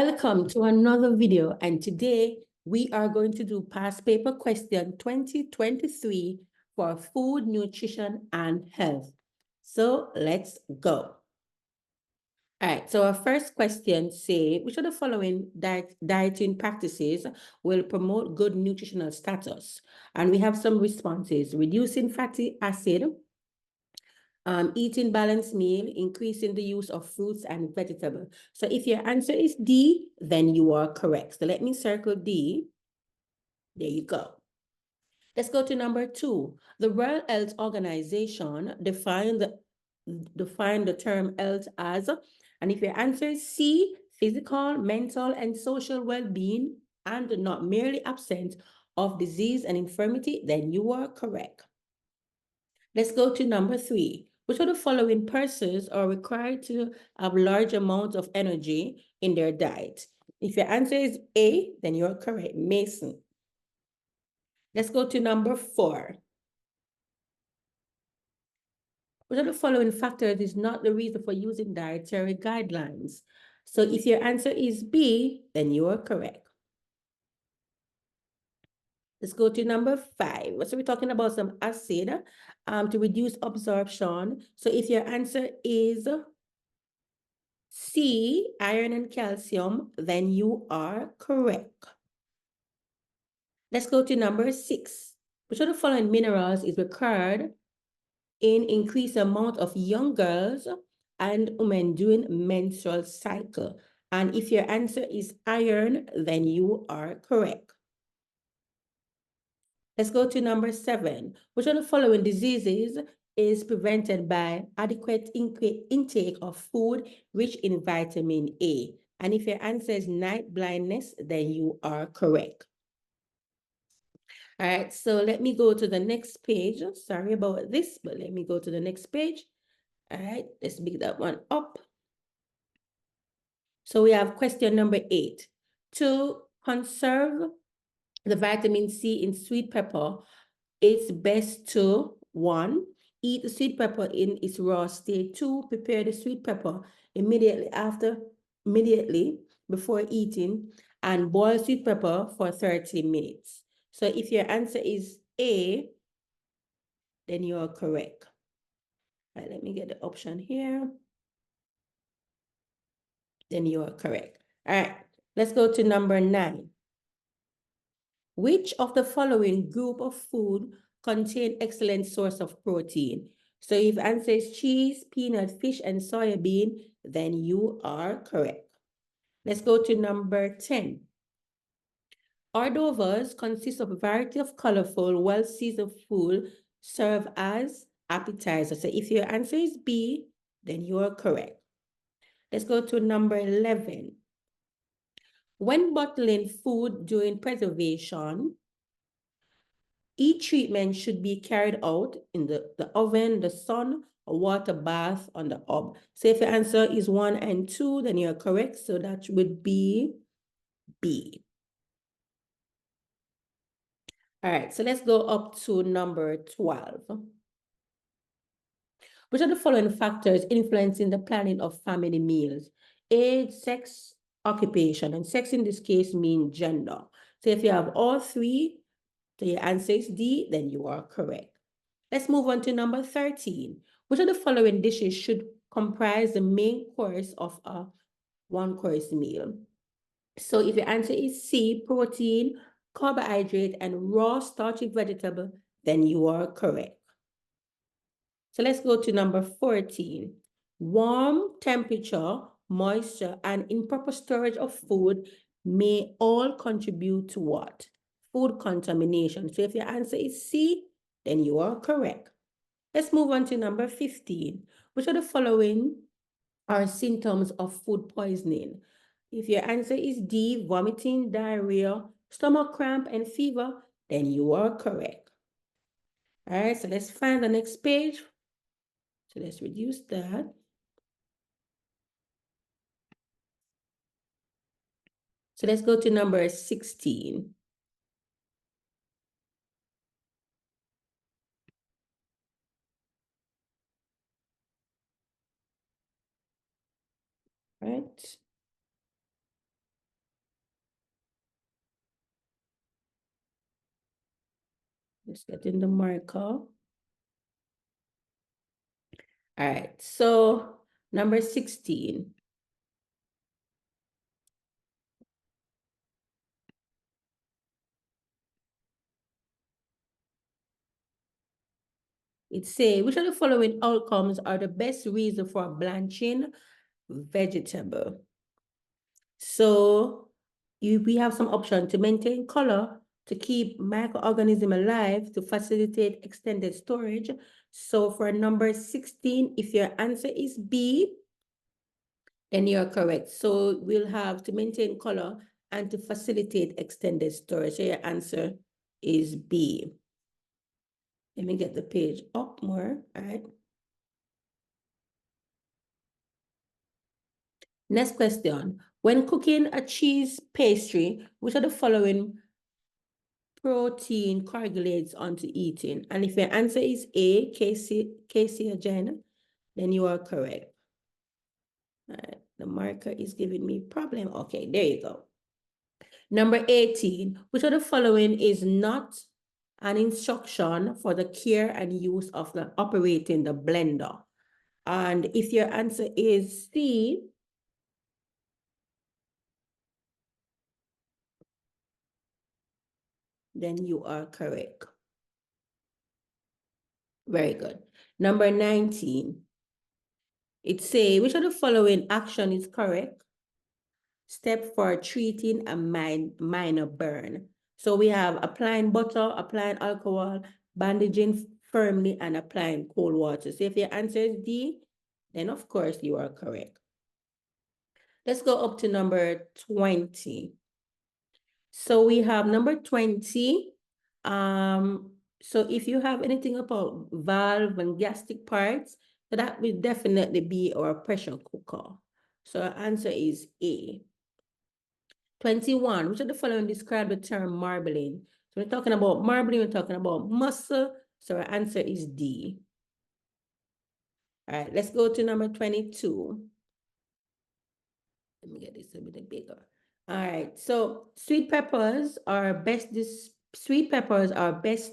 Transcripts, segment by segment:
Welcome to another video, and today we are going to do past paper question 2023 for food, nutrition, and health. So let's go. All right, so our first question say, which of the following dieting practices will promote good nutritional status? And we have some responses: reducing fatty acid, eating balanced meal, increasing the use of fruits and vegetables. So if your answer is D, then you are correct. So let me circle D. There you go. Let's go to number 2. The World Health Organization defined the term health as, and if your answer is C, physical, mental, and social well-being, and not merely absence of disease and infirmity, then you are correct. Let's go to number 3. Which of the following persons are required to have large amounts of energy in their diet? If your answer is A, then you're correct, Mason. Let's go to number 4. Which of the following factors is not the reason for using dietary guidelines? So if your answer is B, then you are correct. Let's go to number 5. So we're talking about some acid to reduce absorption. So if your answer is C, iron and calcium, then you are correct. Let's go to number 6. Which of the following minerals is required in increased amount of young girls and women during menstrual cycle? And if your answer is iron, then you are correct. Let's go to number 7. Which of the following diseases is prevented by adequate intake of food rich in vitamin A? And if your answer is night blindness, then you are correct. All right, so let me go to the next page. Sorry about this, but let me go to the next page. All right, let's pick that one up. So we have question number 8. To conserve the vitamin C in sweet pepper, it's best to 1, eat the sweet pepper in its raw state. 2, prepare the sweet pepper immediately before eating, and boil sweet pepper for 30 minutes. So if your answer is A, then you are correct. All right, let me get the option here. Then you are correct. All right, let's go to number 9. Which of the following group of food contain excellent source of protein? So if answer is cheese, peanut, fish, and soybean, then you are correct. Let's go to number 10. Hors consist of a variety of colorful, well-seasoned food served as appetizer. So if your answer is B, then you are correct. Let's go to number 11. When bottling food during preservation, each treatment should be carried out in the oven, the sun, or water bath on the hob. So if your answer is 1 and 2, then you're correct. So that would be B. All right, so let's go up to number 12. Which are the following factors influencing the planning of family meals? Age, sex, occupation, and sex in this case means gender. So if you have all 3, so your answer is D, then you are correct. Let's move on to number 13. Which of the following dishes should comprise the main course of a one-course meal? So if your answer is C, protein, carbohydrate, and raw starchy vegetable, then you are correct. So let's go to number 14. Warm temperature, moisture, and improper storage of food may all contribute to what? Food contamination. So if your answer is C, then you are correct. Let's move on to number 15. Which of the following are symptoms of food poisoning? If your answer is D, vomiting, diarrhea, stomach cramp, and fever, then you are correct. All right, so let's find the next page. So let's reduce that. So let's go to number 16. Right. Let's get in the marker. All right, so number 16. It says, which of the following outcomes are the best reason for blanching vegetable? So we have some options to maintain color, to keep microorganisms alive, to facilitate extended storage. So for number 16, if your answer is B, then you're correct. So we'll have to maintain color and to facilitate extended storage. So your answer is B. Let me get the page up more, all right? Next question. When cooking a cheese pastry, which of the following protein coagulates onto eating? And if your answer is A, casein, then you are correct. All right, the marker is giving me problem. Okay, there you go. Number 18, which of the following is not an instruction for the care and use of the operating the blender? And if your answer is C, then you are correct. Very good. Number 19, it says, which of the following action is correct? Step for treating a minor burn. So we have applying butter, applying alcohol, bandaging firmly, and applying cold water. So if your answer is D, then of course you are correct. Let's go up to number 20. So we have number 20. So if you have anything about valve and gastric parts, so that will definitely be our pressure cooker. So our answer is A. 21, which of the following describe the term marbling? So we're talking about marbling, we're talking about muscle. So our answer is D. All right, let's go to number 22. Let me get this a bit bigger. All right, so sweet peppers are best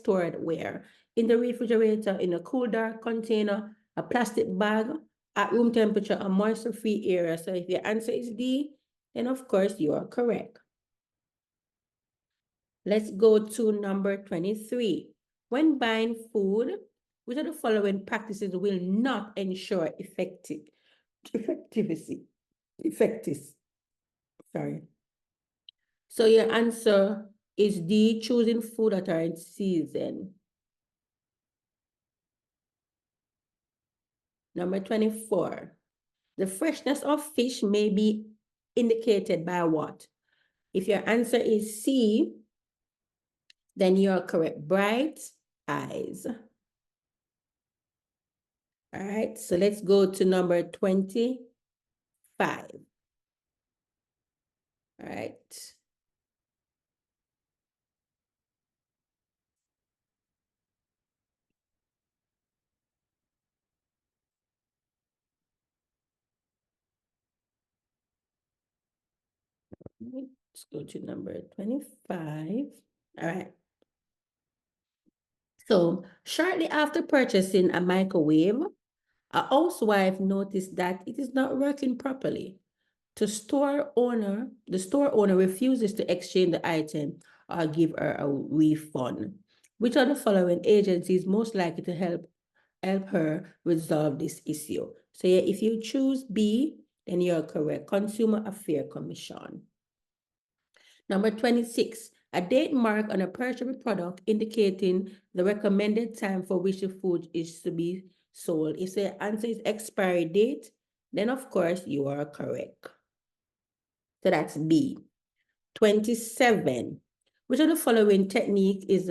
stored where? In the refrigerator, in a cool, dark container, a plastic bag, at room temperature, a moisture-free area. So if your answer is D, then of course you are correct. Let's go to number 23. When buying food, which of the following practices will not ensure effectiveness? Sorry. So your answer is D, choosing food that are in season. Number 24. The freshness of fish may be indicated by what? If your answer is C, then you're correct. Bright eyes. All right, so let's go to number 25. All right. Let's go to number 25. All right. So shortly after purchasing a microwave, a housewife noticed that it is not working properly. The store owner refuses to exchange the item or give her a refund. Which of the following agencies most likely to help her resolve this issue? So yeah, if you choose B, then you're correct. Consumer Affairs Commission. Number 26, a date mark on a perishable product indicating the recommended time for which the food is to be sold. If the answer is expiry date, then of course you are correct. So that's B. 27. Which of the following technique is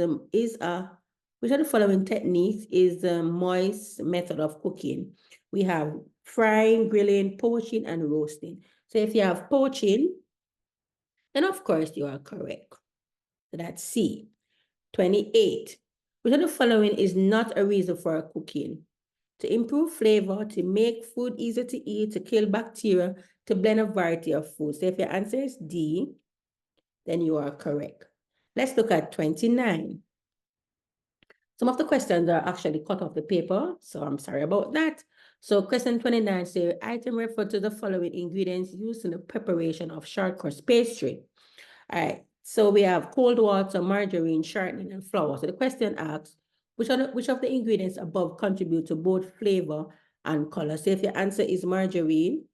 a moist method of cooking? We have frying, grilling, poaching, and roasting. So if you have poaching, then of course you are correct. So that's C. 28. Which of the following is not a reason for cooking? To improve flavor, to make food easier to eat, to kill bacteria, to blend a variety of foods. So if your answer is D, then you are correct. Let's look at 29. Some of the questions are actually cut off the paper, so I'm sorry about that. So question 29 says, item refer to the following ingredients used in the preparation of short crust pastry. All right, so we have cold water, margarine, shortening, and flour. So the question asks, which of the ingredients above contribute to both flavor and color? So if your answer is margarine,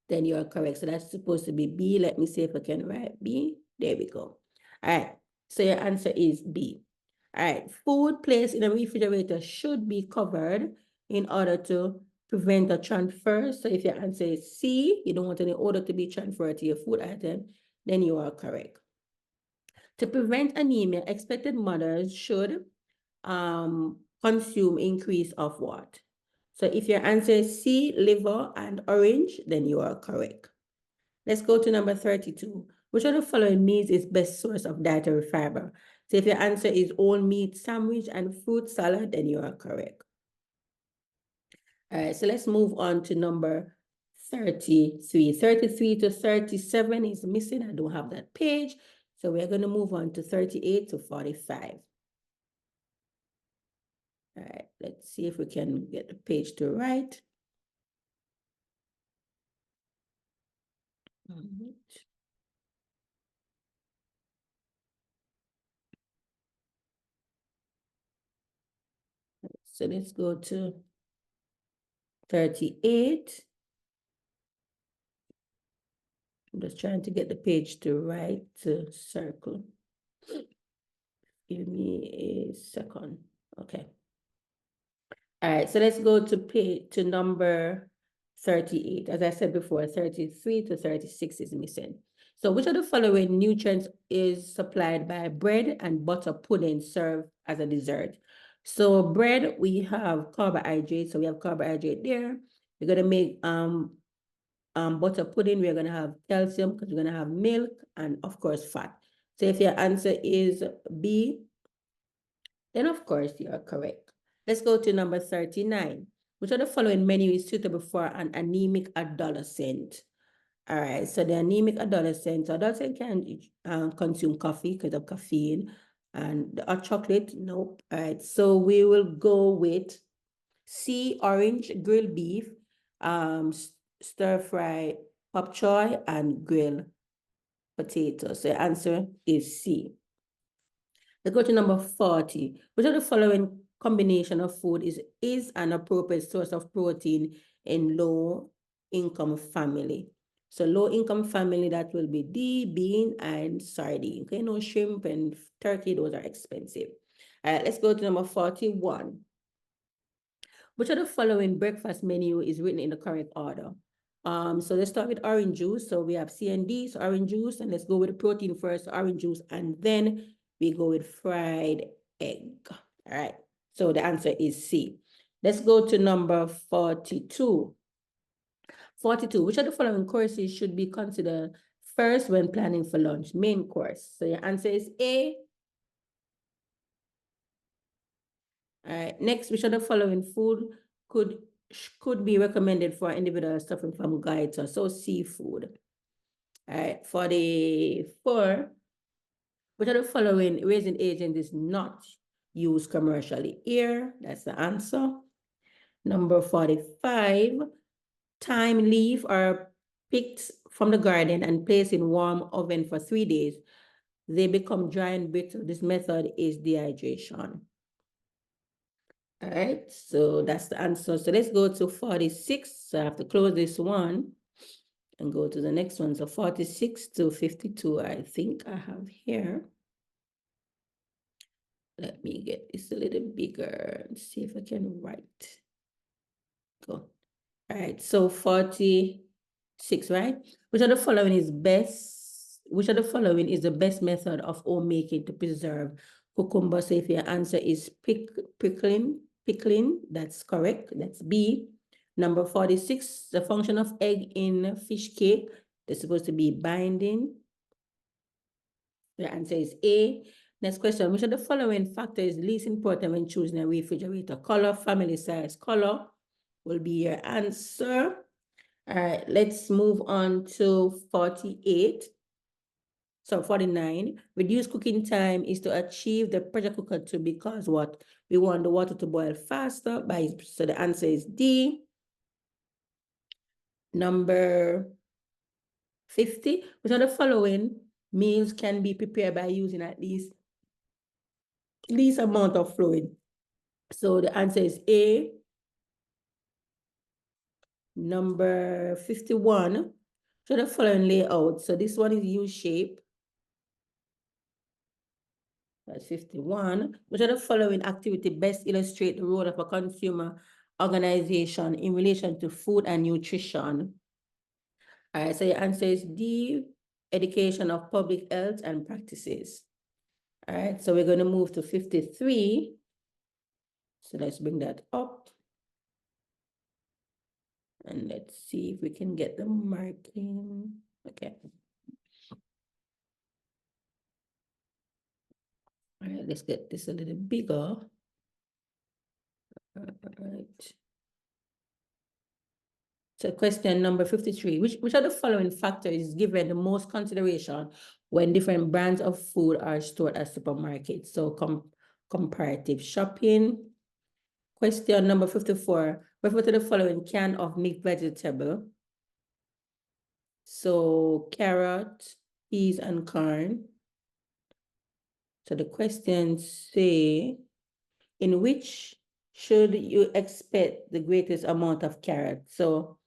then you're correct. So that's supposed to be B. Let me see if I can write B. There we go. All right, so your answer is B. All right, food placed in a refrigerator should be covered in order to prevent a transfer. So if your answer is C, you don't want any odor to be transferred to your food item, then you are correct. To prevent anemia, expected mothers should consume increase of what? So if your answer is C, liver and orange, then you are correct. Let's go to number 32. Which of the following meats is best source of dietary fiber? So if your answer is all meat sandwich and fruit salad, then you are correct. All right, so let's move on to number 33. 33 to 37 is missing. I don't have that page. So we're going to move on to 38 to 45. All right, let's see if we can get the page to right. So let's go to 38. I'm just trying to get the page to right to circle. Give me a second. Okay. All right, so let's go to number 38. As I said before, 33 to 36 is missing. So which of the following nutrients is supplied by bread and butter pudding served as a dessert? So bread, we have carbohydrates. So we have carbohydrate there. We're going to make butter pudding. We're going to have calcium because we're going to have milk and, of course, fat. So if your answer is B, then, of course, you are correct. Let's go to number 39. Which of the following menu is suitable for an anemic adolescent? All right, so the anemic adolescent, so adolescent can consume coffee because of caffeine, and the hot chocolate, nope. All right, so we will go with C, orange, grilled beef, stir fry pop choy, and grilled potato. So the answer is C. Let's go to number 40. Which of the following combination of food is an appropriate source of protein in low-income family? So low-income family, that will be D, bean, and sardine. Okay, no shrimp and turkey, those are expensive. All right, let's go to number 41. Which of the following breakfast menu is written in the correct order? So let's start with orange juice. So we have C and D, so orange juice, and let's go with the protein first, orange juice, and then we go with fried egg. All right, so the answer is C. Let's go to number 42. 42, which of the following courses should be considered first when planning for lunch? Main course. So your answer is A. All right, next, which of the following food could be recommended for individuals suffering from goiter? So seafood. All right, 44, which of the following raising agent is not used commercially? Here, that's the answer. Number 45, thyme leaf are picked from the garden and placed in warm oven for 3 days. They become dry and brittle. This method is dehydration. All right, so that's the answer. So let's go to 46. So I have to close this one and go to the next one. So 46 to 52, I think I have here. Let me get this a little bigger and see if I can write. Go. All right, so 46, right? Which of the following is best? Which of the following is the best method of homemaking to preserve cucumber? So if your answer is pickling, that's correct. That's B. Number 46, the function of egg in fish cake. They're supposed to be binding. The answer is A. Next question, which of the following factor is least important when choosing a refrigerator? Color, family size, color will be your answer. All right, let's move on to 48. So 49, reduce cooking time is to achieve the pressure cooker to, because what? We want the water to boil faster so the answer is D. Number 50, which of the following meals can be prepared by using at least amount of fluid? So the answer is A. Number 51, show the following layout. So this one is U-shape. That's 51. Which of the following activity best illustrate the role of a consumer organization in relation to food and nutrition? All right, so your answer is D, education of public health and practices. All right, so we're going to move to 53. So let's bring that up. And let's see if we can get the marking. Okay. All right, let's get this a little bigger. All right. So question number 53, which of the following factors is given the most consideration when different brands of food are stored at supermarkets? So comparative shopping. Question number 54, refer to the following can of mixed vegetable. So carrot, peas, and corn. So the questions say, in which should you expect the greatest amount of carrot? So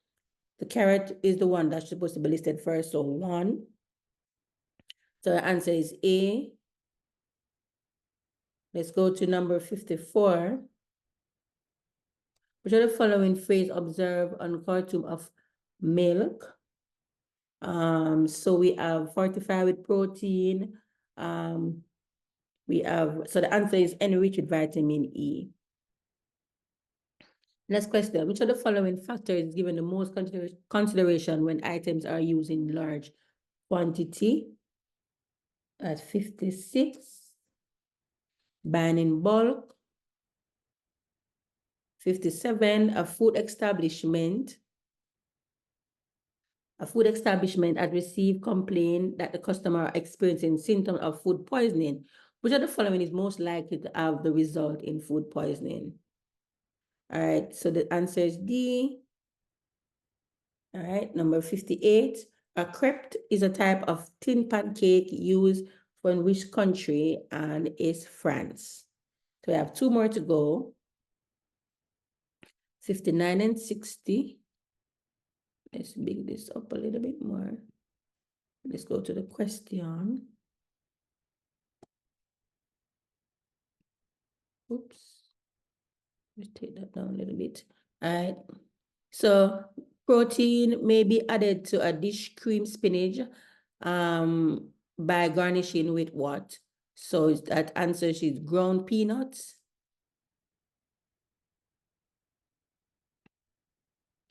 the carrot is the one that's supposed to be listed first, so 1. So the answer is A. Let's go to number 54. Which of the following phrase observe on cartoon of milk? So we have fortified with protein. So the answer is enriched with vitamin E. Next question, which of the following factors is given the most consideration when items are used in large quantity? At 56. Buying in bulk. 57, a food establishment has received complaint that the customer are experiencing symptoms of food poisoning. Which of the following is most likely to have the result in food poisoning? All right, so the answer is D. All right, number 58. A crepe is a type of thin pancake used from which country, and is France. So we have 2 more to go. 59 and 60. Let's big this up a little bit more. Let's go to the question. Oops. Let's take that down a little bit. All right. So protein may be added to a dish cream spinach by garnishing with what? So that answer is ground peanuts.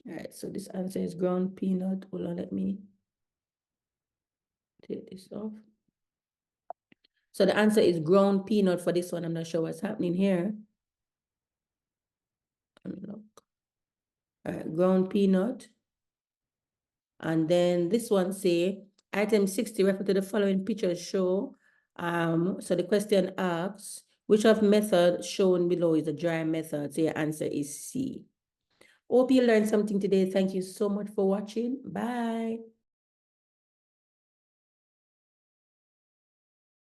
All right, so this answer is ground peanut. Hold on, let me take this off. So the answer is ground peanut for this one. I'm not sure what's happening here. Unlock. All right, ground peanut. And then this one say, item 60, refer to the following pictures show. So the question asks, which of method shown below is the dry method? So your answer is C. Hope you learned something today. Thank you so much for watching. Bye.